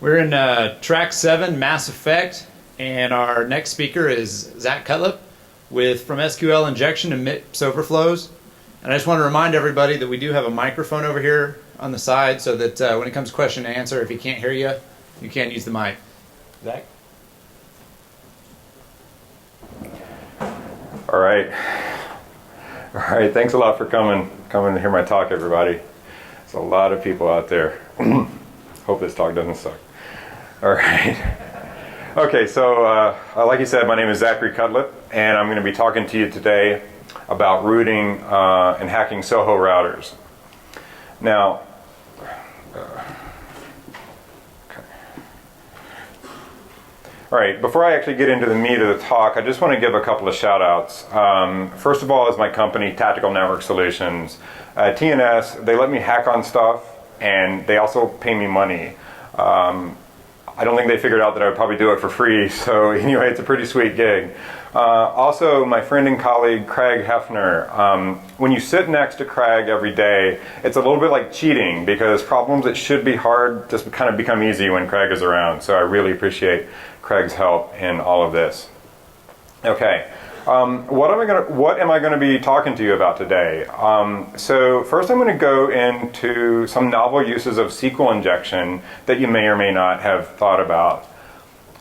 We're in track 7, Mass Effect, and our next speaker is Zach Cutlip from SQL Injection and MIPS Overflows. And I just want to remind everybody that we do have a microphone over here on the side so that when it comes to question and answer, if he can't hear you, you can use the mic. Zach? All right. Thanks a lot for coming to hear my talk, everybody. There's a lot of people out there. Hope this talk doesn't suck. All right. Okay, so like you said, my name is Zachary Cutlip, and I'm going to be talking to you today about rooting and hacking Soho routers. Now, all right, before I actually get into the meat of the talk, I just want to give a couple of shout outs. First of all is my company, Tactical Network Solutions. TNS, they let me hack on stuff, and they also pay me money. I don't think they figured out that I would probably do it for free, so anyway, it's a pretty sweet gig. Also, my friend and colleague, Craig Hefner. When you sit next to Craig every day, it's a little bit like cheating, because problems that should be hard just kind of become easy when Craig is around, so I really appreciate Craig's help in all of this. Okay, what am I going to be talking to you about today? So first I'm going to go into some novel uses of SQL injection that you may or may not have thought about.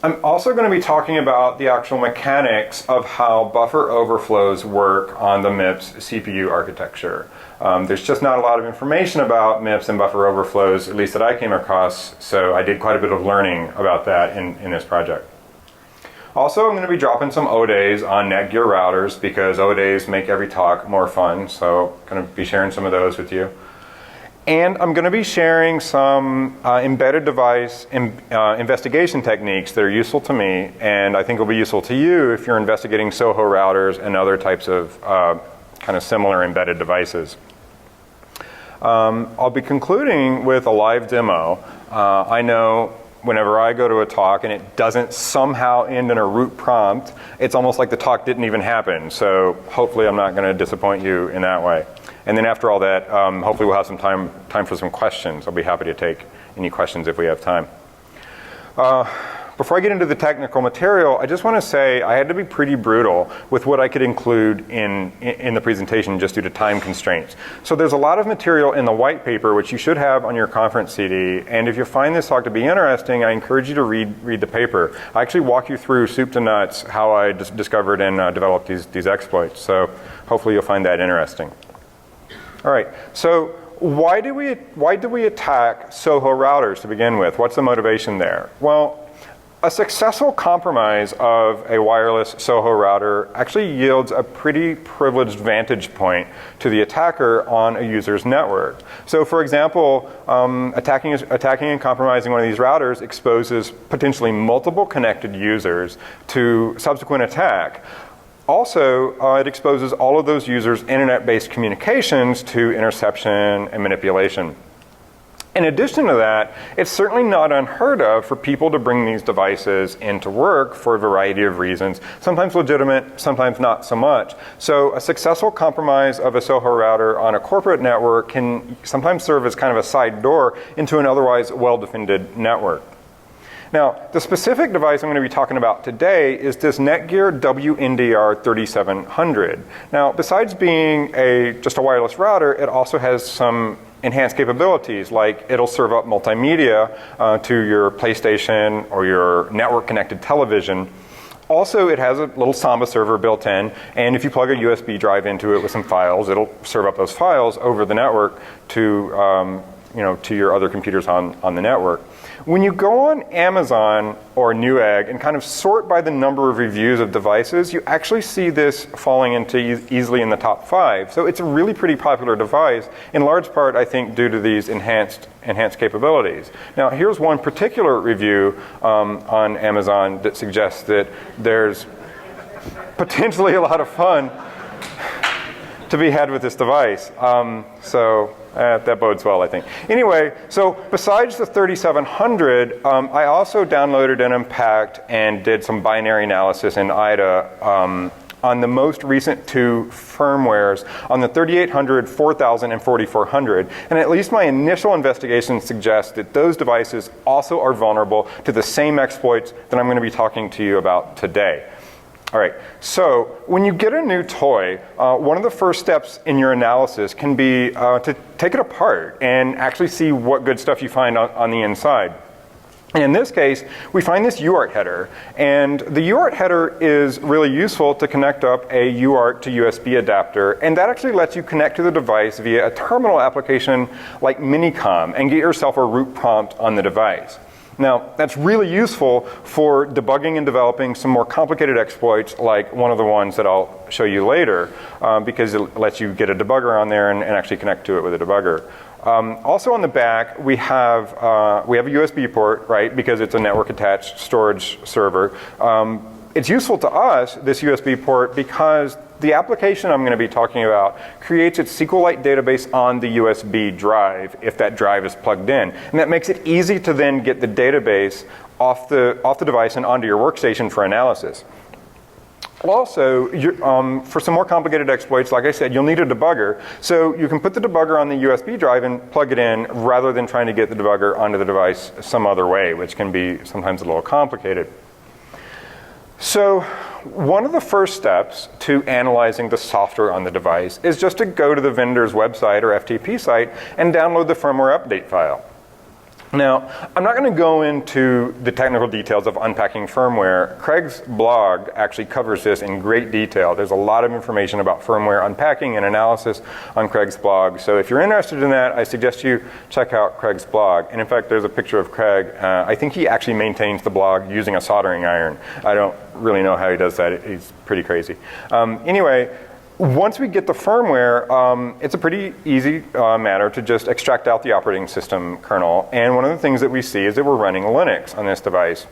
I'm also going to be talking about the actual mechanics of how buffer overflows work on the MIPS CPU architecture. There's just not a lot of information about MIPS and buffer overflows, at least that I came across, so I did quite a bit of learning about that in this project. Also, I'm going to be dropping some O-days on Netgear routers, because O-days make every talk more fun, so I'm going to be sharing some of those with you. And I'm going to be sharing some embedded device investigation techniques that are useful to me, and I think will be useful to you if you're investigating Soho routers and other types of kind of similar embedded devices. I'll be concluding with a live demo. I know whenever I go to a talk and it doesn't somehow end in a root prompt, it's almost like the talk didn't even happen. So hopefully I'm not going to disappoint you in that way. And then after all that, hopefully we'll have some time for some questions. I'll be happy to take any questions if we have time. Before I get into the technical material, I just want to say I had to be pretty brutal with what I could include in the presentation just due to time constraints. So there's a lot of material in the white paper, which you should have on your conference CD. And if you find this talk to be interesting, I encourage you to read the paper. I actually walk you through soup to nuts how I discovered and developed these exploits. So hopefully you'll find that interesting. All right, so why do we attack Soho routers to begin with? What's the motivation there? Well, a successful compromise of a wireless Soho router actually yields a pretty privileged vantage point to the attacker on a user's network. So for example, attacking and compromising one of these routers exposes potentially multiple connected users to subsequent attack. Also, it exposes all of those users' internet-based communications to interception and manipulation. In addition to that, it's certainly not unheard of for people to bring these devices into work for a variety of reasons, sometimes legitimate, sometimes not so much. So a successful compromise of a Soho router on a corporate network can sometimes serve as kind of a side door into an otherwise well-defended network. Now, the specific device I'm going to be talking about today is this Netgear WNDR 3700. Now, besides being just a wireless router, it also has some enhanced capabilities, like it'll serve up multimedia to your PlayStation or your network-connected television. Also, it has a little Samba server built in, and if you plug a USB drive into it with some files, it'll serve up those files over the network to your other computers on the network. When you go on Amazon or Newegg and kind of sort by the number of reviews of devices, you actually see this falling into easily in the top 5. So it's a really pretty popular device, in large part, I think, due to these enhanced capabilities. Now, here's one particular review on Amazon that suggests that there's potentially a lot of fun to be had with this device. That bodes well, I think. Anyway, so besides the 3700, I also downloaded and unpacked and did some binary analysis in IDA on the most recent 2 firmwares on the 3800, 4000, and 4400. And at least my initial investigation suggests that those devices also are vulnerable to the same exploits that I'm going to be talking to you about today. All right, so when you get a new toy, one of the first steps in your analysis can be to take it apart and actually see what good stuff you find on the inside. And in this case, we find this UART header, and the UART header is really useful to connect up a UART to USB adapter, and that actually lets you connect to the device via a terminal application like Minicom and get yourself a root prompt on the device. Now, that's really useful for debugging and developing some more complicated exploits like one of the ones that I'll show you later, because it lets you get a debugger on there and actually connect to it with a debugger. Also on the back, we have a USB port, right, because it's a network-attached storage server. It's useful to us, this USB port, because the application I'm going to be talking about creates its SQLite database on the USB drive if that drive is plugged in. And that makes it easy to then get the database off the device and onto your workstation for analysis. Also, for some more complicated exploits, like I said, you'll need a debugger. So you can put the debugger on the USB drive and plug it in rather than trying to get the debugger onto the device some other way, which can be sometimes a little complicated. So one of the first steps to analyzing the software on the device is just to go to the vendor's website or FTP site and download the firmware update file. Now, I'm not going to go into the technical details of unpacking firmware. Craig's blog actually covers this in great detail. There's a lot of information about firmware unpacking and analysis on Craig's blog. So if you're interested in that, I suggest you check out Craig's blog. And in fact, there's a picture of Craig. I think he actually maintains the blog using a soldering iron. I don't really know how he does that. He's pretty crazy. Anyway, once we get the firmware, it's a pretty easy matter to just extract out the operating system kernel. And one of the things that we see is that we're running Linux on this device.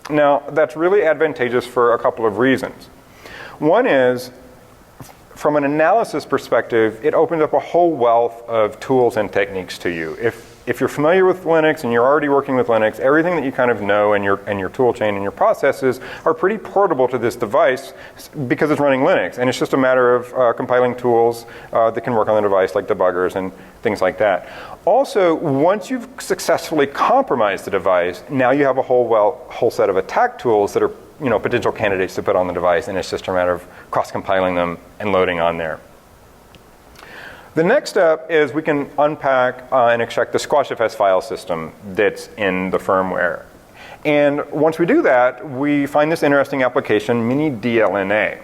Now, that's really advantageous for a couple of reasons. One is, from an analysis perspective, it opens up a whole wealth of tools and techniques to you. If you're familiar with Linux and you're already working with Linux, everything that you kind of know and your tool chain and your processes are pretty portable to this device because it's running Linux. And it's just a matter of compiling tools that can work on the device, like debuggers and things like that. Also, once you've successfully compromised the device, now you have a whole set of attack tools that are potential candidates to put on the device, and it's just a matter of cross-compiling them and loading on there. The next step is we can unpack and extract the squashfs file system that's in the firmware. And once we do that, we find this interesting application, minidlna.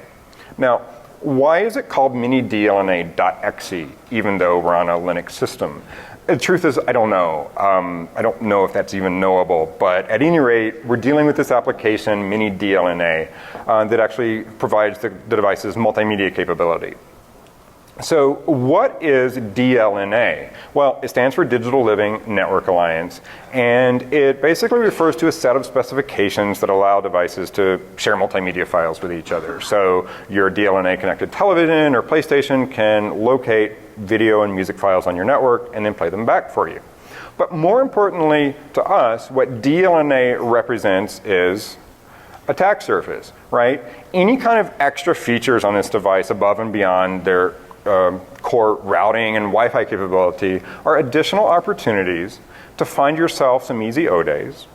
Now, why is it called minidlna.exe, even though we're on a Linux system? The truth is, I don't know. I don't know if that's even knowable. But at any rate, we're dealing with this application, minidlna, that actually provides the device's multimedia capability. So what is DLNA? Well, it stands for Digital Living Network Alliance, and it basically refers to a set of specifications that allow devices to share multimedia files with each other. So your DLNA connected television or PlayStation can locate video and music files on your network and then play them back for you. But more importantly to us, what DLNA represents is attack surface, right? Any kind of extra features on this device above and beyond their core routing and Wi-Fi capability are additional opportunities to find yourself some easy O days,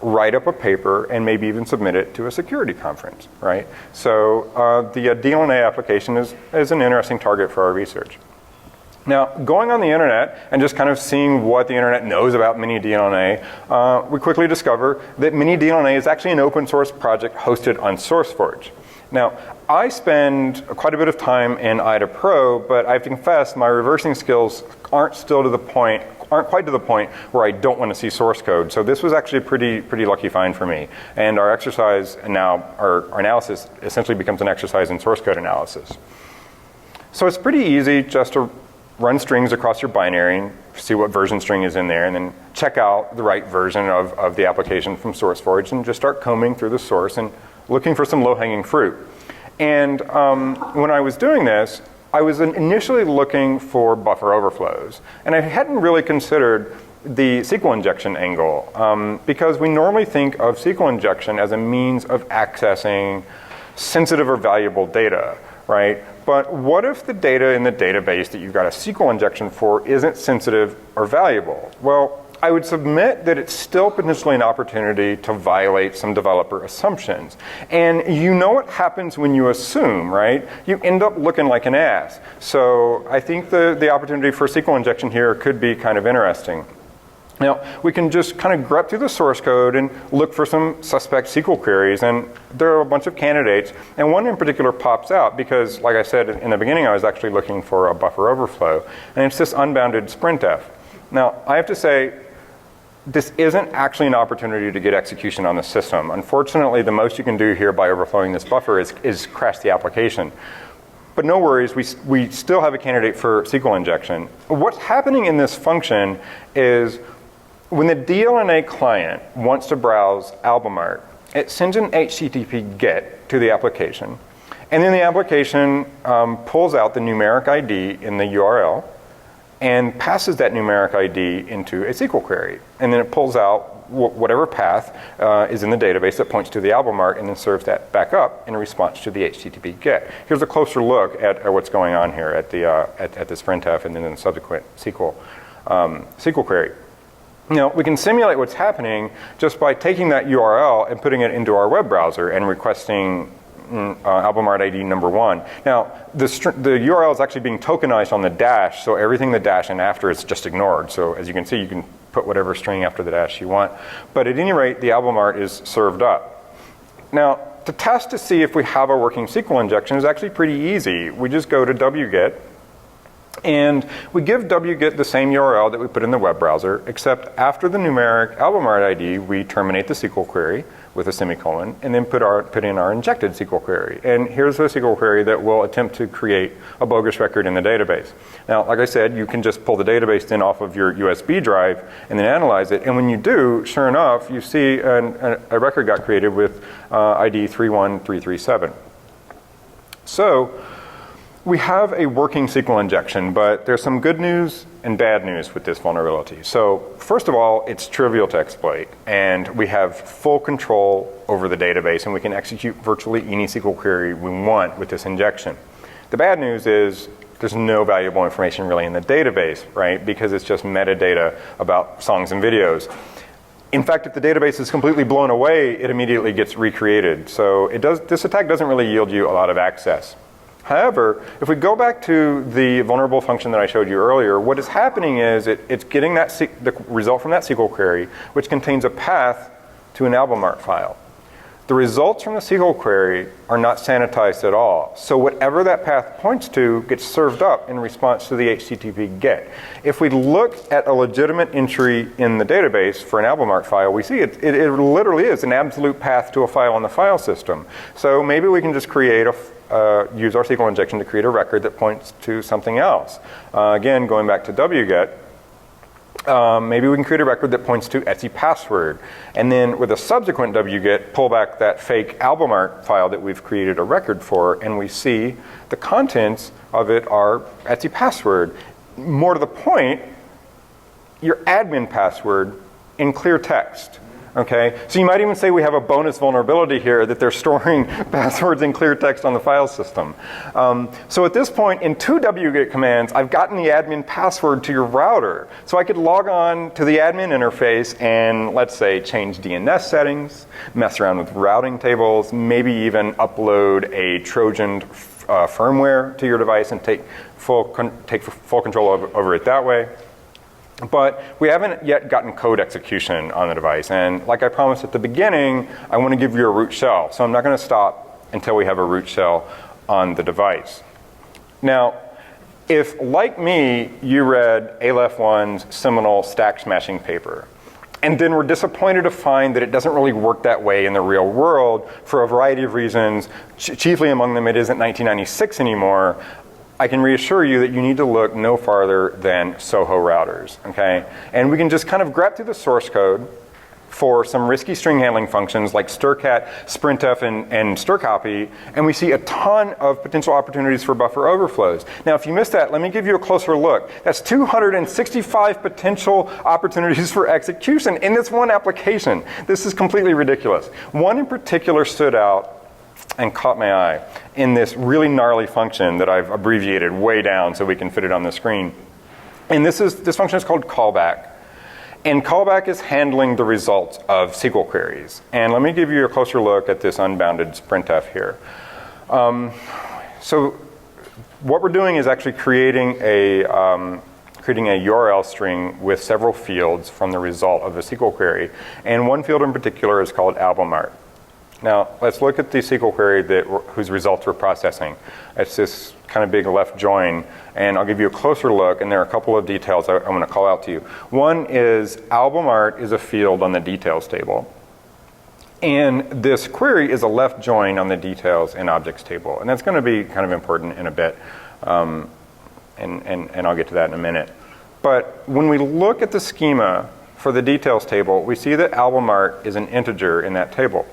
write up a paper, and maybe even submit it to a security conference, right? So the DLNA application is an interesting target for our research. Now, going on the internet and just kind of seeing what the internet knows about minidlna, we quickly discover that minidlna is actually an open source project hosted on SourceForge. Now, I spend quite a bit of time in IDA Pro, but I have to confess my reversing skills aren't quite to the point where I don't want to see source code. So this was actually a pretty lucky find for me. And our exercise now, our analysis essentially becomes an exercise in source code analysis. So it's pretty easy just to run strings across your binary and see what version string is in there, and then check out the right version of the application from SourceForge and just start combing through the source and looking for some low-hanging fruit. And when I was doing this, I was initially looking for buffer overflows. And I hadn't really considered the SQL injection angle, because we normally think of SQL injection as a means of accessing sensitive or valuable data, right? But what if the data in the database that you've got a SQL injection for isn't sensitive or valuable? Well, I would submit that it's still potentially an opportunity to violate some developer assumptions. And you know what happens when you assume, right? You end up looking like an ass. So I think the opportunity for SQL injection here could be kind of interesting. Now, we can just kind of grep through the source code and look for some suspect SQL queries, and there are a bunch of candidates, and one in particular pops out because, like I said in the beginning, I was actually looking for a buffer overflow, and it's this unbounded sprintf. Now, I have to say, this isn't actually an opportunity to get execution on the system. Unfortunately, the most you can do here by overflowing this buffer is crash the application. But no worries, we still have a candidate for SQL injection. What's happening in this function is when the DLNA client wants to browse album art, it sends an HTTP GET to the application. And then the application pulls out the numeric ID in the URL and passes that numeric ID into a SQL query. And then it pulls out whatever path is in the database that points to the album art and then serves that back up in response to the HTTP GET. Here's a closer look at what's going on here at this printf and then in the subsequent SQL query. Now, we can simulate what's happening just by taking that URL and putting it into our web browser and requesting album art ID number 1. Now, the URL is actually being tokenized on the dash, so everything the dash and after is just ignored. So as you can see, you can put whatever string after the dash you want. But at any rate, the album art is served up. Now, to test to see if we have a working SQL injection is actually pretty easy. We just go to wget, and we give wget the same URL that we put in the web browser, except after the numeric album art ID, we terminate the SQL query with a semicolon, and then put in our injected SQL query. And here's a SQL query that will attempt to create a bogus record in the database. Now, like I said, you can just pull the database in off of your USB drive and then analyze it. And when you do, sure enough, you see a record got created with ID 31337. So we have a working SQL injection, but there's some good news and bad news with this vulnerability. So first of all, it's trivial to exploit, and we have full control over the database, and we can execute virtually any SQL query we want with this injection. The bad news is there's no valuable information really in the database, right? Because it's just metadata about songs and videos. In fact, if the database is completely blown away, it immediately gets recreated. So this attack doesn't really yield you a lot of access. However, if we go back to the vulnerable function that I showed you earlier, what is happening is it's getting the result from that SQL query, which contains a path to an album art file. The results from the SQL query are not sanitized at all. So whatever that path points to gets served up in response to the HTTP GET. If we look at a legitimate entry in the database for an album art file, we see it literally is an absolute path to a file on the file system. So maybe we can just create use our SQL injection to create a record that points to something else. Again, going back to wget, maybe we can create a record that points to Etsy password. And then with a subsequent wget, pull back that fake album art file that we've created a record for, and we see the contents of it are Etsy password. More to the point, your admin password in clear text. Okay, so you might even say we have a bonus vulnerability here that they're storing passwords in clear text on the file system. So at this point, in 2 wget commands, I've gotten the admin password to your router. So I could log on to the admin interface and, let's say, change DNS settings, mess around with routing tables, maybe even upload a Trojan firmware to your device and take full control over it that way. But we haven't yet gotten code execution on the device. And like I promised at the beginning, I want to give you a root shell. So I'm not going to stop until we have a root shell on the device. Now, if, like me, you read Aleph 1's seminal stack smashing paper, and then were disappointed to find that it doesn't really work that way in the real world for a variety of reasons, chiefly among them it isn't 1996 anymore, I can reassure you that you need to look no farther than Soho routers, okay? And we can just kind of grab through the source code for some risky string handling functions like strcat, sprintf, and strcopy, and we see a ton of potential opportunities for buffer overflows. Now, if you missed that, let me give you a closer look. That's 265 potential opportunities for execution in this one application. This is completely ridiculous. One in particular stood out and caught my eye in this really gnarly function that I've abbreviated way down so we can fit it on the screen. And this function is called callback. And callback is handling the results of SQL queries. And let me give you a closer look at this unbounded printf here. So what we're doing is actually creating a URL string with several fields from the result of a SQL query. And one field in particular is called album art. Now, let's look at the SQL query whose results we're processing. It's this kind of big left join, and I'll give you a closer look, and there are a couple of details I want to call out to you. One is album art is a field on the details table, and this query is a left join on the details and objects table, and that's going to be kind of important in a bit, and I'll get to that in a minute. But when we look at the schema for the details table, we see that album art is an integer in that table.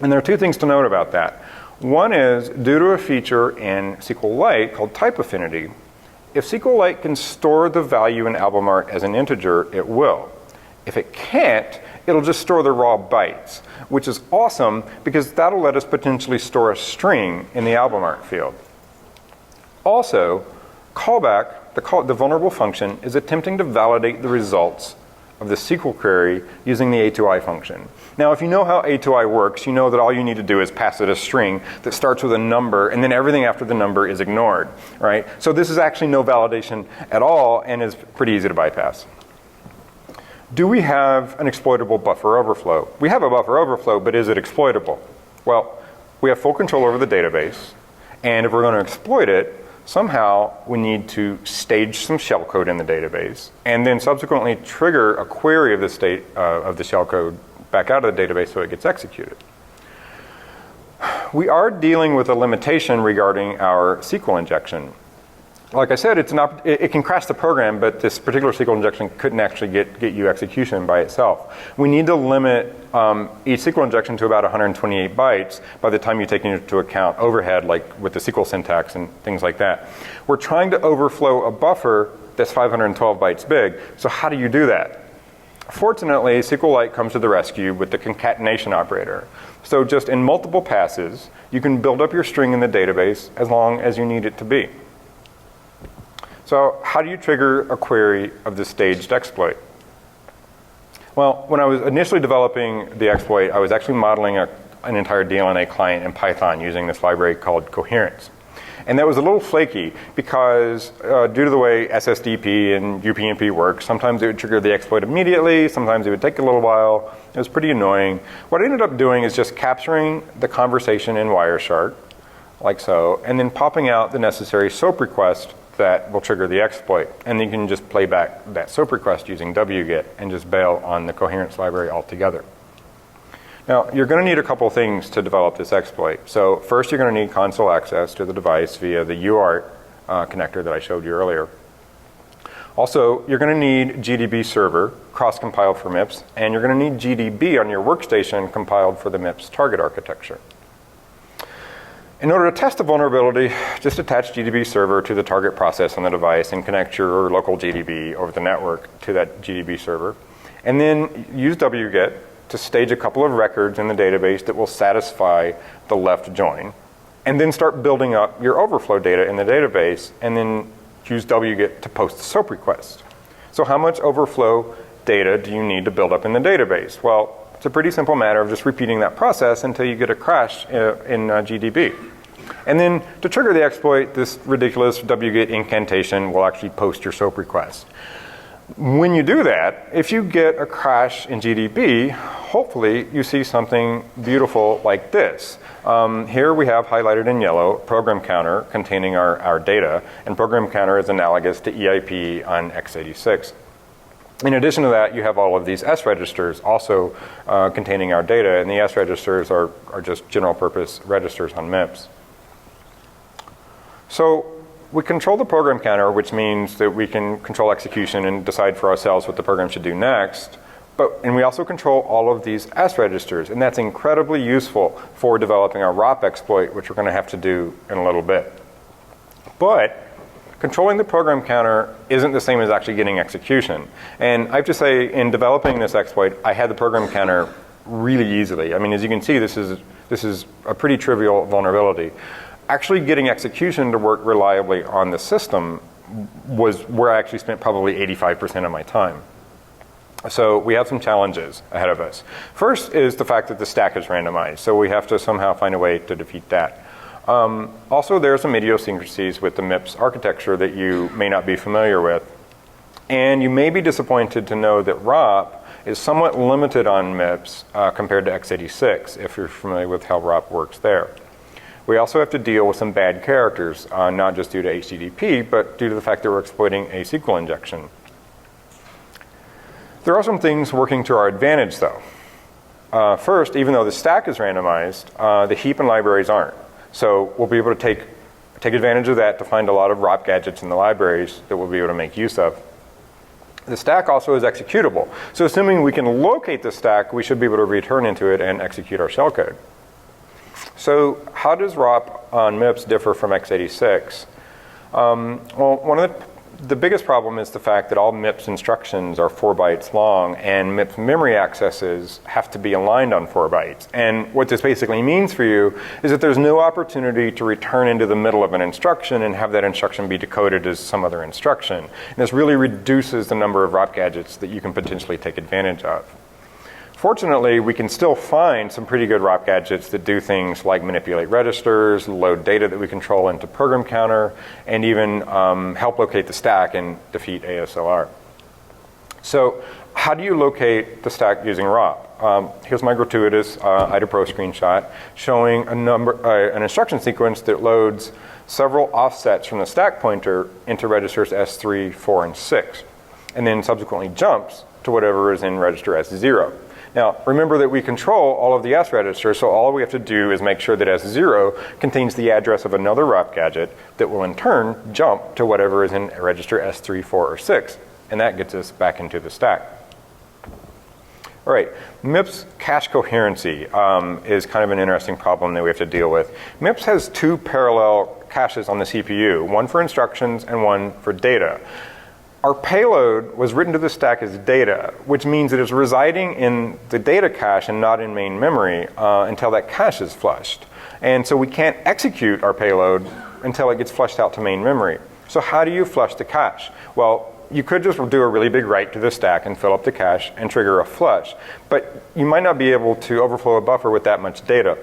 And there are two things to note about that. One is, due to a feature in SQLite called type affinity, if SQLite can store the value in album art as an integer, it will. If it can't, it'll just store the raw bytes, which is awesome because that'll let us potentially store a string in the album art field. Also, callback, the vulnerable function, is attempting to validate the results of the SQL query using the A2I function. Now, if you know how A2I works, you know that all you need to do is pass it a string that starts with a number, and then everything after the number is ignored, right? So this is actually no validation at all and is pretty easy to bypass. Do we have an exploitable buffer overflow? We have a buffer overflow, but is it exploitable? Well, we have full control over the database, and if we're going to exploit it, somehow we need to stage some shellcode in the database and then subsequently trigger a query of the state of the shellcode back out of the database so it gets executed. We are dealing with a limitation regarding our SQL injection. Like I said, it can crash the program, but this particular SQL injection couldn't actually get you execution by itself. We need to limit each SQL injection to about 128 bytes by the time you take into account overhead, like with the SQL syntax and things like that. We're trying to overflow a buffer that's 512 bytes big. So how do you do that? Fortunately, SQLite comes to the rescue with the concatenation operator. So just in multiple passes, you can build up your string in the database as long as you need it to be. So how do you trigger a query of the staged exploit? Well, when I was initially developing the exploit, I was actually modeling an entire DLNA client in Python using this library called Coherence. And that was a little flaky because due to the way SSDP and UPnP work, sometimes it would trigger the exploit immediately, sometimes it would take a little while. It was pretty annoying. What I ended up doing is just capturing the conversation in Wireshark, like so, and then popping out the necessary SOAP request that will trigger the exploit. And you can just play back that SOAP request using wget and just bail on the Coherence library altogether. Now, you're going to need a couple things to develop this exploit. So first, you're going to need console access to the device via the UART connector that I showed you earlier. Also, you're going to need GDB server cross-compiled for MIPS, and you're going to need GDB on your workstation compiled for the MIPS target architecture. In order to test the vulnerability, just attach GDB server to the target process on the device and connect your local GDB over the network to that GDB server. And then use wget to stage a couple of records in the database that will satisfy the left join. And then start building up your overflow data in the database, and then use wget to post the SOAP request. So how much overflow data do you need to build up in the database? Well, it's a pretty simple matter of just repeating that process until you get a crash in GDB. And then to trigger the exploit, this ridiculous wget incantation will actually post your SOAP request. When you do that, if you get a crash in GDB, hopefully you see something beautiful like this. Here we have highlighted in yellow program counter containing our data, and program counter is analogous to EIP on x86. In addition to that, you have all of these S registers also containing our data, and the S registers are just general purpose registers on MIPS. So we control the program counter, which means that we can control execution and decide for ourselves what the program should do next. And we also control all of these S registers, and that's incredibly useful for developing our ROP exploit, which we're going to have to do in a little bit. But controlling the program counter isn't the same as actually getting execution. And I have to say, in developing this exploit, I had the program counter really easily. I mean, as you can see, this is This is a pretty trivial vulnerability. Actually getting execution to work reliably on the system was where I actually spent probably 85% of my time. So we have some challenges ahead of us. First is the fact that the stack is randomized, so we have to somehow find a way to defeat that. Also, there are some idiosyncrasies with the MIPS architecture that you may not be familiar with. And you may be disappointed to know that ROP is somewhat limited on MIPS compared to x86, if you're familiar with how ROP works there. We also have to deal with some bad characters, not just due to HTTP, but due to the fact that we're exploiting a SQL injection. There are some things working to our advantage, though. First, even though the stack is randomized, the heap and libraries aren't. So we'll be able to take advantage of that to find a lot of ROP gadgets in the libraries that we'll be able to make use of. The stack also is executable. So assuming we can locate the stack, we should be able to return into it and execute our shellcode. So how does ROP on MIPS differ from x86? Well, one of the biggest problem is the fact that all MIPS instructions are 4 bytes long, and MIPS memory accesses have to be aligned on 4 bytes. And what this basically means for you is that there's no opportunity to return into the middle of an instruction and have that instruction be decoded as some other instruction. And this really reduces the number of ROP gadgets that you can potentially take advantage of. Fortunately, we can still find some pretty good ROP gadgets that do things like manipulate registers, load data that we control into program counter, and even help locate the stack and defeat ASLR. So how do you locate the stack using ROP? Here's my gratuitous IDAPRO screenshot showing an instruction sequence that loads several offsets from the stack pointer into registers S3, 4, and 6, and then subsequently jumps to whatever is in register S0. Now, remember that we control all of the S registers, so all we have to do is make sure that S0 contains the address of another ROP gadget that will in turn jump to whatever is in register S3, 4, or 6. And that gets us back into the stack. All right, MIPS cache coherency is kind of an interesting problem that we have to deal with. MIPS has 2 parallel caches on the CPU, one for instructions and one for data. Our payload was written to the stack as data, which means it is residing in the data cache and not in main memory until that cache is flushed. And so we can't execute our payload until it gets flushed out to main memory. So how do you flush the cache? Well, you could just do a really big write to the stack and fill up the cache and trigger a flush. But you might not be able to overflow a buffer with that much data.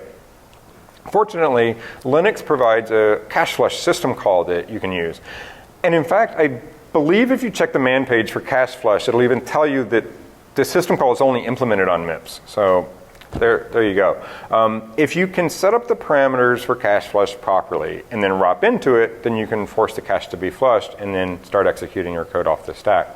Fortunately, Linux provides a cache flush system call that you can use. And in fact, I believe if you check the man page for cache flush, it'll even tell you that the system call is only implemented on MIPS. So there you go. If you can set up the parameters for cache flush properly and then ROP into it, then you can force the cache to be flushed and then start executing your code off the stack.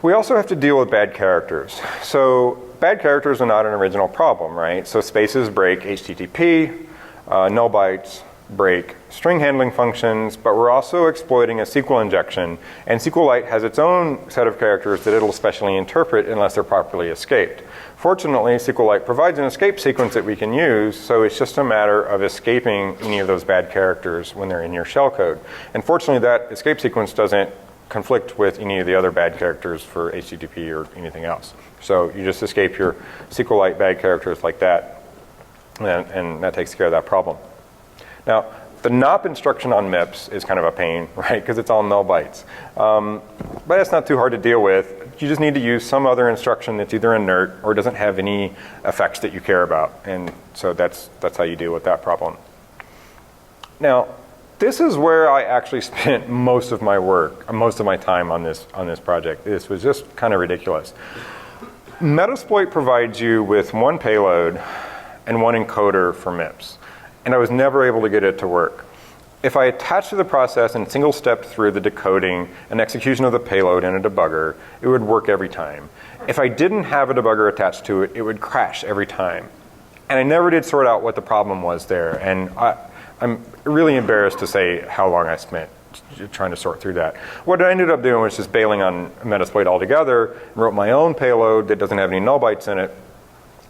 We also have to deal with bad characters. So bad characters are not an original problem, right? So spaces break HTTP, null bytes break string handling functions, but we're also exploiting a SQL injection, and SQLite has its own set of characters that it'll specially interpret unless they're properly escaped. Fortunately, SQLite provides an escape sequence that we can use, so it's just a matter of escaping any of those bad characters when they're in your shellcode. And fortunately, that escape sequence doesn't conflict with any of the other bad characters for HTTP or anything else. So you just escape your SQLite bad characters like that, and that takes care of that problem. Now, the NOP instruction on MIPS is kind of a pain, right, because it's all null bytes. But it's not too hard to deal with. You just need to use some other instruction that's either inert or doesn't have any effects that you care about. And so that's how you deal with that problem. Now, this is where I actually spent most of my work, most of my time on this project. This was just kind of ridiculous. Metasploit provides you with one payload and one encoder for MIPS. And I was never able to get it to work. If I attached to the process and single stepped through the decoding and execution of the payload in a debugger, it would work every time. If I didn't have a debugger attached to it, it would crash every time. And I never did sort out what the problem was there. And I'm really embarrassed to say how long I spent trying to sort through that. What I ended up doing was just bailing on Metasploit altogether, and wrote my own payload that doesn't have any null bytes in it,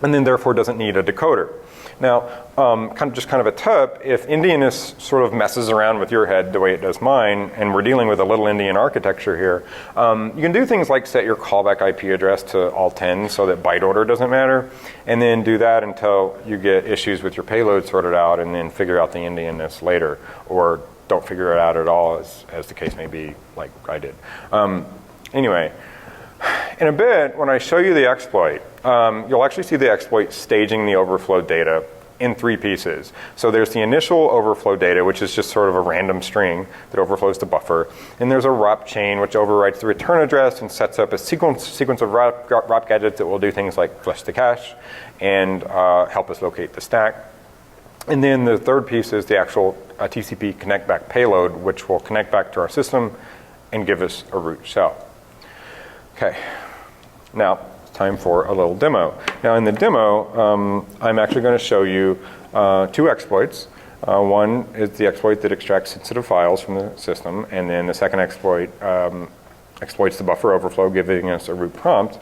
and then therefore doesn't need a decoder. Now, kind of a tip, if Indianness sort of messes around with your head the way it does mine, and we're dealing with a little Indian architecture here, you can do things like set your callback IP address to all 10 so that byte order doesn't matter, and then do that until you get issues with your payload sorted out, and then figure out the Indianness later, or don't figure it out at all, as the case may be, like I did. Anyway, in a bit, when I show you the exploit, you'll actually see the exploit staging the overflow data in 3 pieces. So there's the initial overflow data, which is just sort of a random string that overflows the buffer. And there's a ROP chain, which overwrites the return address and sets up a sequence of ROP gadgets that will do things like flush the cache and help us locate the stack. And then the third piece is the actual TCP connect back payload, which will connect back to our system and give us a root shell. Okay, now it's time for a little demo. Now in the demo, I'm actually going to show you 2 exploits. One is the exploit that extracts sensitive files from the system, and then the second exploit exploits the buffer overflow, giving us a root prompt.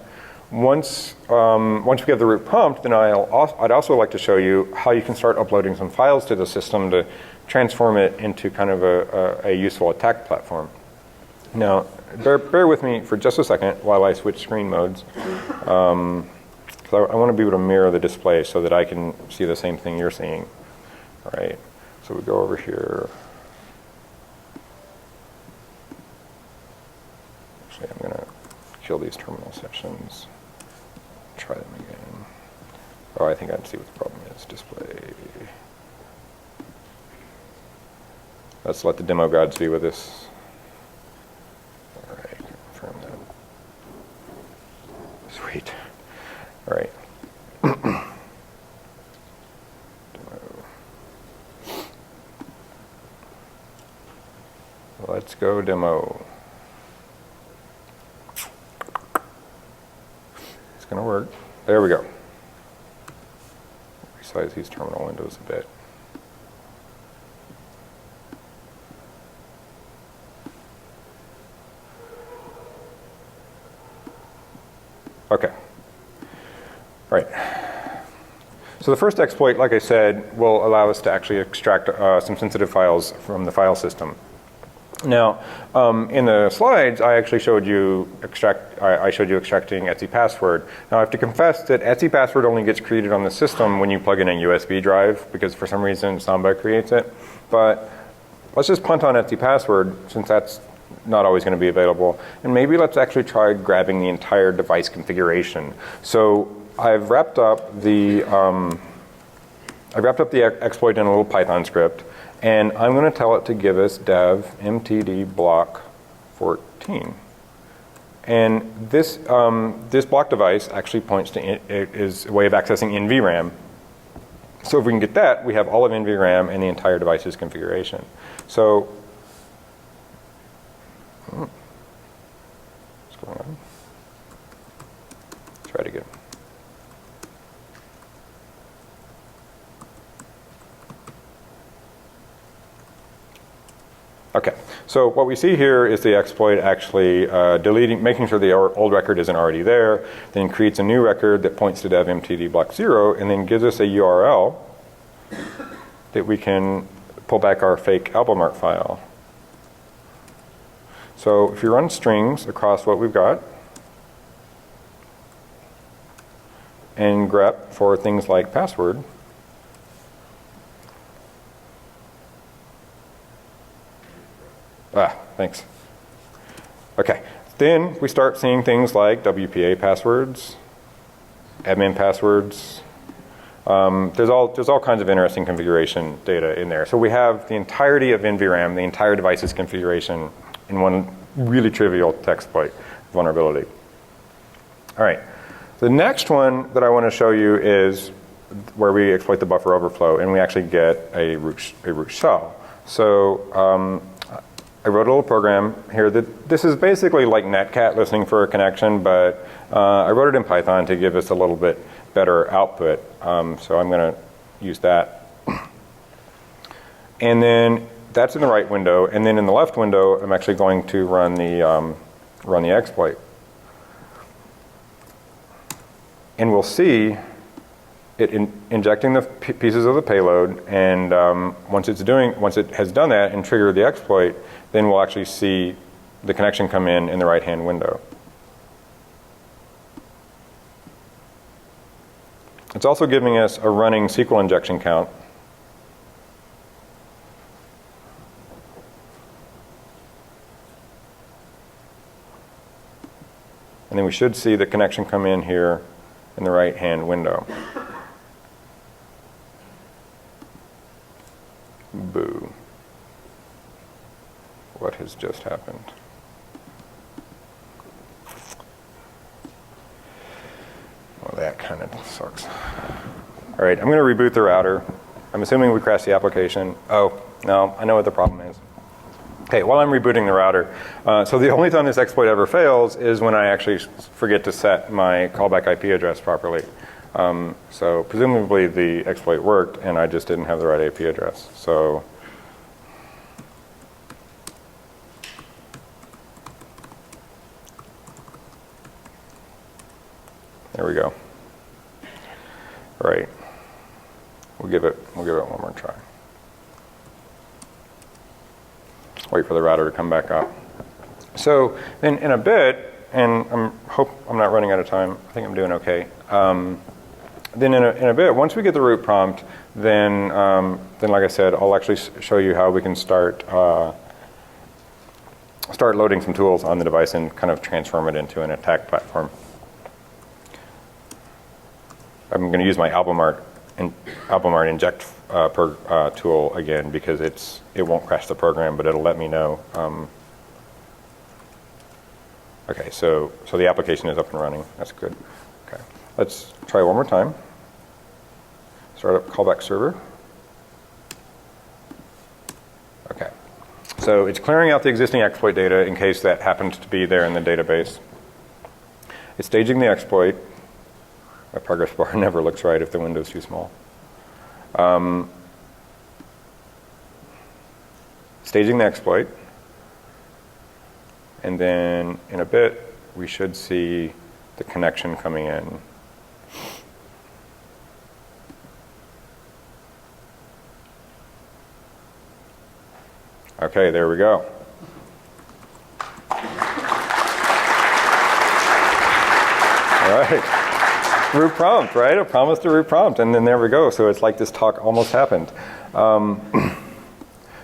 Once we have the root prompt, then I'd also like to show you how you can start uploading some files to the system to transform it into kind of a useful attack platform. Now, bear with me for just a second while I switch screen modes. I want to be able to mirror the display so that I can see the same thing you're seeing. All right, so we go over here. Actually, I'm going to kill these terminal sessions. Try them again. Oh, I think I can see what the problem is. Display. Let's let the demo gods be with us. All right, confirm that. Sweet. All right. Let's go demo. It's going to work. There we go. Resize these terminal windows a bit. Okay. All right. So the first exploit, like I said, will allow us to actually extract some sensitive files from the file system. Now, in the slides, I actually showed you extracting Etsy password. Now, I have to confess that Etsy password only gets created on the system when you plug in a USB drive, because for some reason Samba creates it. But let's just punt on Etsy password, since that's not always going to be available. And maybe let's actually try grabbing the entire device configuration. So I've wrapped up the exploit in a little Python script. And I'm going to tell it to give us dev mtd block 14. And this block device actually points to is a way of accessing NVRAM. So if we can get that, we have all of NVRAM and the entire device's configuration. So what's going on? Try it again. Okay, so what we see here is the exploit actually making sure the old record isn't already there, then creates a new record that points to dev mtd block 0, and then gives us a URL that we can pull back our fake album art file. So if you run strings across what we've got, and grep for things like password, thanks. Okay, then we start seeing things like WPA passwords, admin passwords. There's all kinds of interesting configuration data in there. So we have the entirety of NVRAM, the entire device's configuration, in one really trivial exploit vulnerability. All right, the next one that I want to show you is where we exploit the buffer overflow, and we actually get a root shell. So I wrote a little program here that this is basically like netcat listening for a connection, but I wrote it in Python to give us a little bit better output. So I'm going to use that. And then that's in the right window, and then in the left window, I'm actually going to run the exploit. And we'll see injecting the pieces of the payload, and once it has done that and triggered the exploit, then we'll actually see the connection come in the right-hand window. It's also giving us a running SQL injection count. And then we should see the connection come in here in the right-hand window. Boo. What has just happened? Well, that kind of sucks. All right, I'm going to reboot the router. I'm assuming we crashed the application. Oh, no, I know what the problem is. Okay, while I'm rebooting the router, so the only time this exploit ever fails is when I actually forget to set my callback IP address properly. So presumably the exploit worked, and I just didn't have the right IP address. So there we go. All right, we'll give it one more try. Wait for the router to come back up. So then in a bit, and I hope I'm not running out of time. I think I'm doing okay. Then in a bit, once we get the root prompt, then like I said, I'll actually show you how we can start loading some tools on the device and kind of transform it into an attack platform. I'm going to use my Albumart inject tool again because it won't crash the program, but it'll let me know. Okay, so the application is up and running. That's good. Okay, let's try one more time. Start up callback server. Okay, so it's clearing out the existing exploit data in case that happens to be there in the database. It's staging the exploit. My progress bar never looks right if the window's too small. Staging the exploit. And then in a bit, we should see the connection coming in. Okay, there we go. All right. Root prompt, right? A promise to root prompt, and then there we go. So it's like this talk almost happened.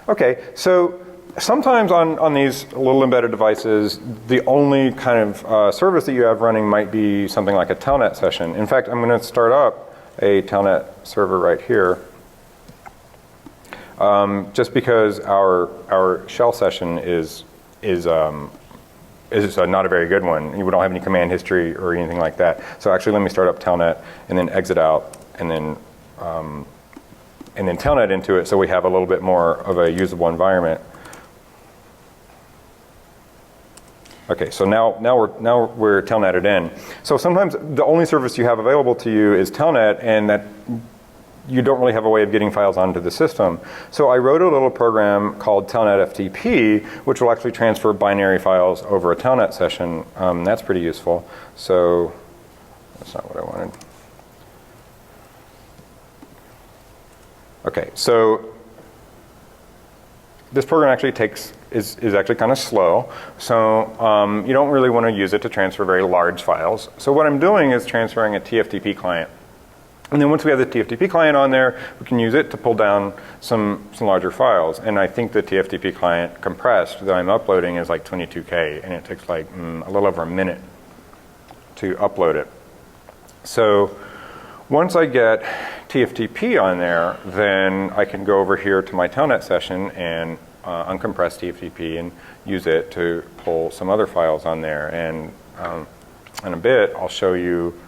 Okay, so sometimes on these little embedded devices, the only kind of service that you have running might be something like a telnet session. In fact, I'm going to start up a telnet server right here, just because our shell session is not a very good one. We don't have any command history or anything like that. So actually, let me start up telnet and then exit out, and then telnet into it, so we have a little bit more of a usable environment. Okay, so now we're telnetted in. So sometimes the only service you have available to you is telnet, and that you don't really have a way of getting files onto the system. So I wrote a little program called telnet FTP, which will actually transfer binary files over a telnet session. That's pretty useful. So that's not what I wanted. Okay, so this program actually is actually kind of slow. So you don't really want to use it to transfer very large files. So what I'm doing is transferring a TFTP client. And then once we have the TFTP client on there, we can use it to pull down some larger files. And I think the TFTP client compressed that I'm uploading is like 22K, and it takes like a little over a minute to upload it. So once I get TFTP on there, then I can go over here to my telnet session and uncompress TFTP and use it to pull some other files on there. And in a bit, I'll show you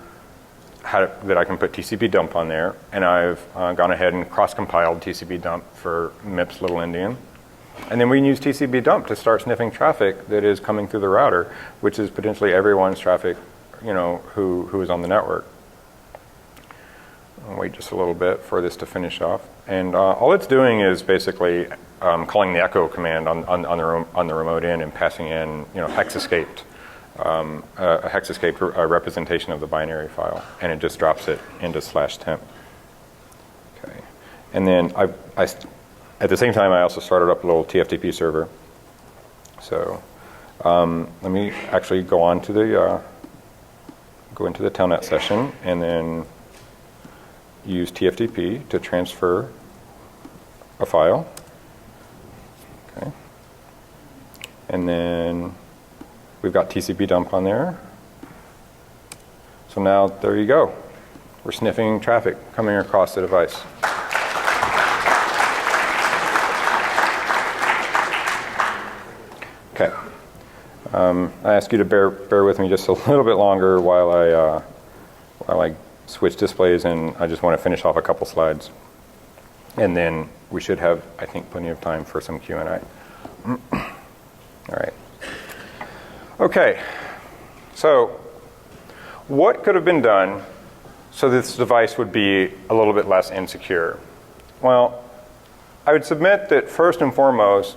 that I can put TCP dump on there, and I've gone ahead and cross-compiled TCP dump for MIPS Little Endian. And then we can use TCP dump to start sniffing traffic that is coming through the router, which is potentially everyone's traffic, who is on the network. I'll wait just a little bit for this to finish off. And all it's doing is basically calling the echo command on the remote in and passing in, hex escaped. A hex escape representation of the binary file, and it just drops it into /temp. And then at the same time, I also started up a little TFTP server. So let me actually go on to the go into the telnet session and then use TFTP to transfer a file. Okay. And then we've got TCP dump on there. So now there you go. We're sniffing traffic coming across the device. Okay. I ask you to bear with me just a little bit longer while I switch displays, and I just want to finish off a couple slides. And then we should have, I think, plenty of time for some Q&A. All right. Okay. So what could have been done so this device would be a little bit less insecure? Well, I would submit that first and foremost,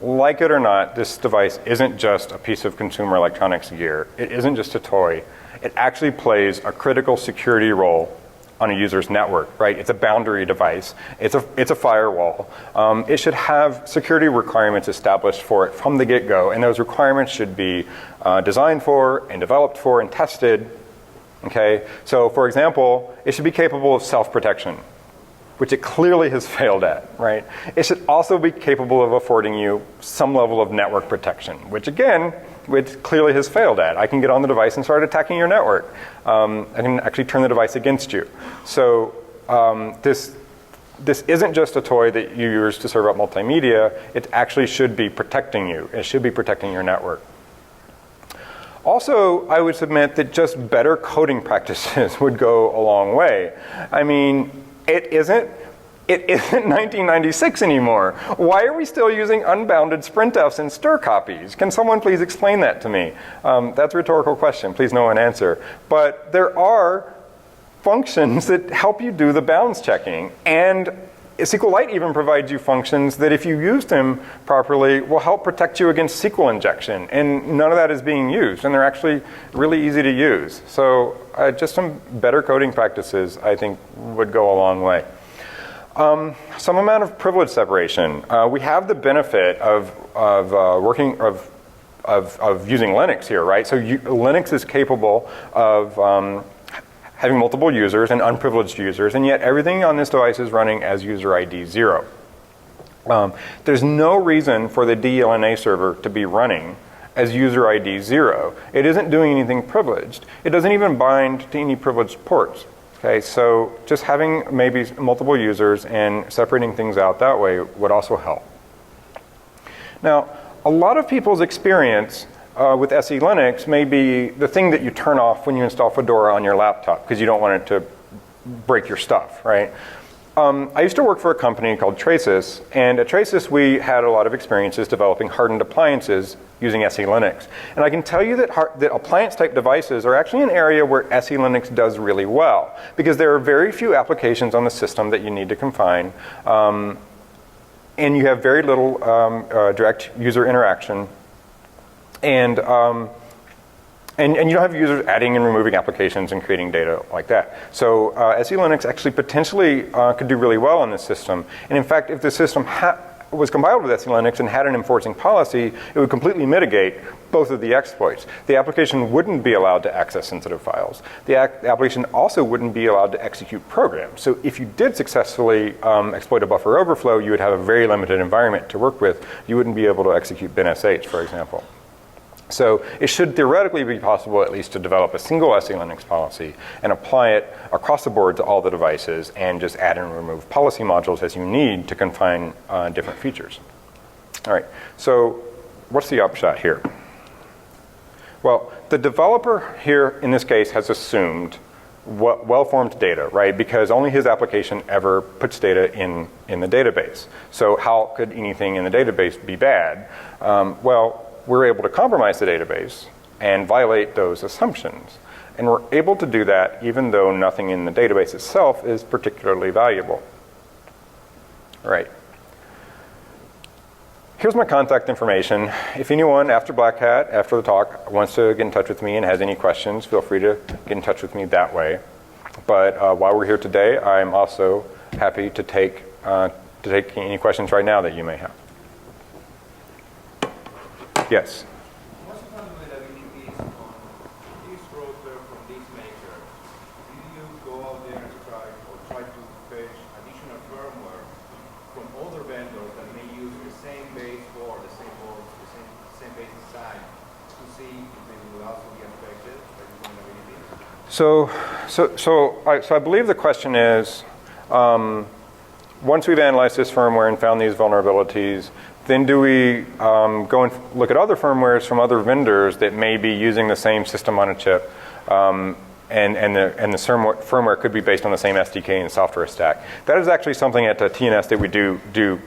like it or not, this device isn't just a piece of consumer electronics gear. It isn't just a toy. It actually plays a critical security role on a user's network, right? It's a boundary device. It's a firewall. It should have security requirements established for it from the get-go, and those requirements should be designed for and developed for and tested. Okay? So, for example, it should be capable of self-protection, which it clearly has failed at, right? It should also be capable of affording you some level of network protection, which clearly has failed at. I can get on the device and start attacking your network. I can actually turn the device against you. So this isn't just a toy that you use to serve up multimedia. It actually should be protecting you. It should be protecting your network. Also, I would submit that just better coding practices would go a long way. I mean, it isn't 1996 anymore. Why are we still using unbounded sprintfs and stir copies? Can someone please explain that to me? That's a rhetorical question. Please no one answer. But there are functions that help you do the bounds checking. And SQLite even provides you functions that if you use them properly will help protect you against SQL injection. And none of that is being used. And they're actually really easy to use. So just some better coding practices, I think, would go a long way. Some amount of privilege separation. We have the benefit of using Linux here, right? So Linux is capable of having multiple users and unprivileged users, and yet everything on this device is running as user ID 0. There's no reason for the DLNA server to be running as user ID 0. It isn't doing anything privileged. It doesn't even bind to any privileged ports. Okay, so just having maybe multiple users and separating things out that way would also help. Now, a lot of people's experience with SE Linux may be the thing that you turn off when you install Fedora on your laptop because you don't want it to break your stuff, right? I used to work for a company called Traces, and at Traces we had a lot of experiences developing hardened appliances using SE Linux. And I can tell you that appliance-type devices are actually an area where SE Linux does really well, because there are very few applications on the system that you need to confine, and you have very little direct user interaction, and you don't have users adding and removing applications and creating data like that. So SE Linux actually potentially could do really well on this system. And in fact, if the system was compiled with SE Linux and had an enforcing policy, it would completely mitigate both of the exploits. The application wouldn't be allowed to access sensitive files. The application also wouldn't be allowed to execute programs. So if you did successfully exploit a buffer overflow, you would have a very limited environment to work with. You wouldn't be able to execute binsh, for example. So it should theoretically be possible at least to develop a single SE Linux policy and apply it across the board to all the devices and just add and remove policy modules as you need to confine different features. All right, so what's the upshot here? Well, the developer here in this case has assumed well-formed data, right? Because only his application ever puts data in the database. So how could anything in the database be bad? Well, we're able to compromise the database and violate those assumptions. And we're able to do that even though nothing in the database itself is particularly valuable. All right. Here's my contact information. If anyone after Blackhat, after the talk, wants to get in touch with me and has any questions, feel free to get in touch with me that way. But while we're here today, I'm also happy to take any questions right now that you may have. Yes? What's the problem with WPPs on this router from this maker? Do you go out there and try to fetch additional firmware from other vendors that may use the same base board, the same base design, to see if they will also be affected by these vulnerabilities? So I believe the question is, once we've analyzed this firmware and found these vulnerabilities, then do we go and look at other firmwares from other vendors that may be using the same system on a chip, and the firmware could be based on the same SDK and software stack? That is actually something at TNS that we do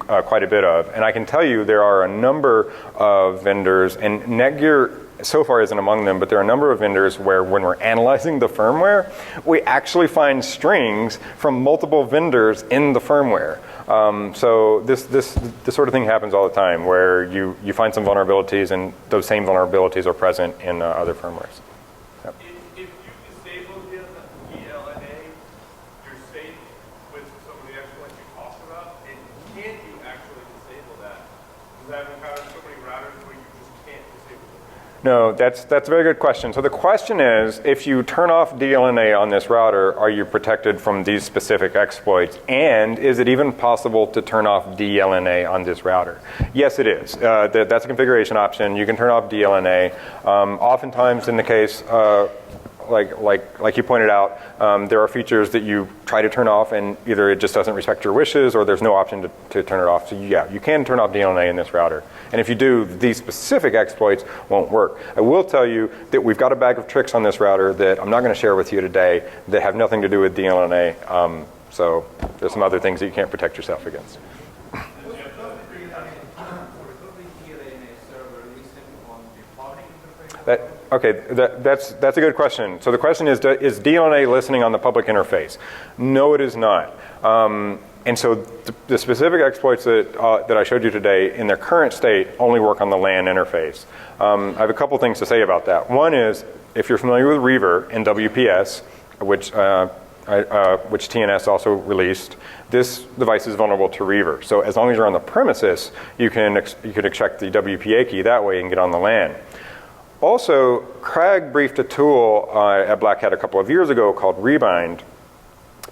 quite a bit of. And I can tell you there are a number of vendors, and Netgear so far isn't among them, but there are a number of vendors where when we're analyzing the firmware, we actually find strings from multiple vendors in the firmware. So this sort of thing happens all the time, where you find some vulnerabilities and those same vulnerabilities are present in other firmwares. Yep. If you disable the DLNA, you're safe with some of the exploits you talked about. And can you actually disable that? Because I've encountered so many routers where you just can't disable it. No, that's a very good question. So the question is, if you turn off DLNA on this router, are you protected from these specific exploits? And is it even possible to turn off DLNA on this router? Yes, it is. That's a configuration option. You can turn off DLNA. Oftentimes in the case, like you pointed out, there are features that you try to turn off and either it just doesn't respect your wishes or there's no option to turn it off. So yeah, you can turn off DLNA in this router. And if you do, these specific exploits won't work. I will tell you that we've got a bag of tricks on this router that I'm not going to share with you today that have nothing to do with DLNA. So there's some other things that you can't protect yourself against. That's a good question. So the question is DLNA listening on the public interface? No, it is not. And so the specific exploits that I showed you today in their current state only work on the LAN interface. I have a couple things to say about that. One is, if you're familiar with Reaver and WPS, which TNS also released, this device is vulnerable to Reaver. So as long as you're on the premises, you can extract the WPA key that way and get on the LAN. Also, Craig briefed a tool at Blackhat a couple of years ago called Rebind.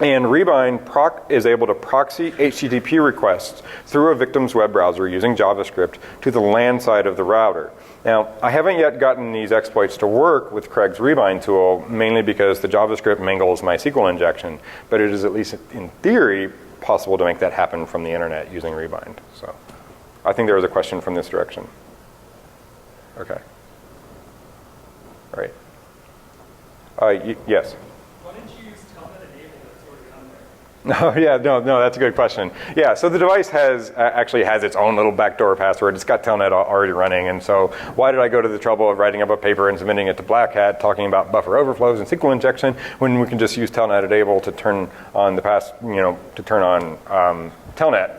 And Rebind is able to proxy HTTP requests through a victim's web browser using JavaScript to the LAN side of the router. Now, I haven't yet gotten these exploits to work with Craig's Rebind tool, mainly because the JavaScript mangles my SQL injection. But it is, at least in theory, possible to make that happen from the internet using Rebind. So I think there was a question from this direction. Okay. All right. Yes? Why didn't you use Telnet enable that's already on there? No, yeah, no, that's a good question. Yeah, so the device actually has its own little backdoor password. It's got Telnet already running, and so why did I go to the trouble of writing up a paper and submitting it to Blackhat talking about buffer overflows and SQL injection when we can just use Telnet enable to turn on Telnet?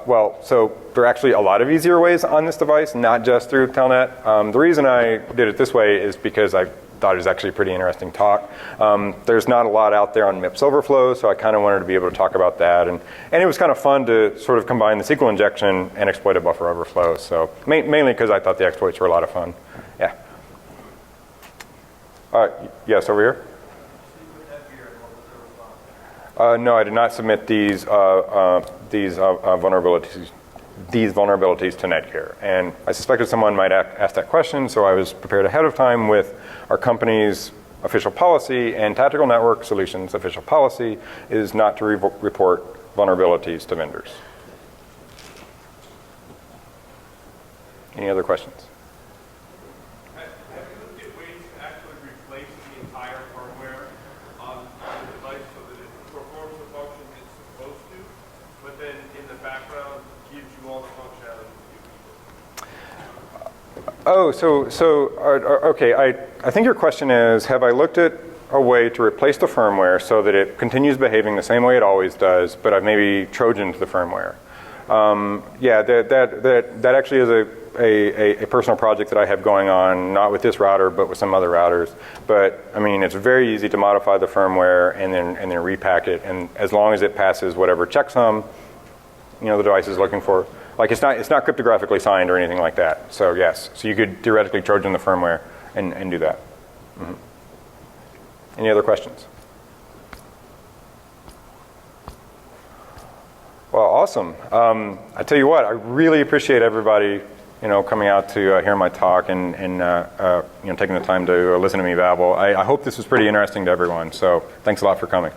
Well, so there are actually a lot of easier ways on this device, not just through Telnet. The reason I did it this way is because I thought it was actually a pretty interesting talk. There's not a lot out there on MIPS overflow, so I kind of wanted to be able to talk about that. And it was kind of fun to sort of combine the SQL injection and exploit a buffer overflow. So mainly because I thought the exploits were a lot of fun. Yeah. Yes, over here. No, I did not submit these vulnerabilities to Netgear. And I suspected someone might ask that question, so I was prepared ahead of time with our company's official policy, and Tactical Network Solutions' official policy is not to report vulnerabilities to vendors. Any other questions? Have you looked at ways to actually replace the entire firmware on the device so that it performs the function it's supposed to, but then in the background gives you all the functionality you need? Oh, okay. I think your question is, have I looked at a way to replace the firmware so that it continues behaving the same way it always does, but I've maybe trojaned the firmware? Yeah, that actually is a personal project that I have going on, not with this router, but with some other routers. But I mean, it's very easy to modify the firmware and then repack it, and as long as it passes whatever checksum, the device is looking for. Like it's not cryptographically signed or anything like that. So yes, so you could theoretically Trojan the firmware and do that. Mm-hmm. Any other questions? Well, awesome. I tell you what, I really appreciate everybody, coming out to hear my talk and taking the time to listen to me babble. I hope this was pretty interesting to everyone. So thanks a lot for coming.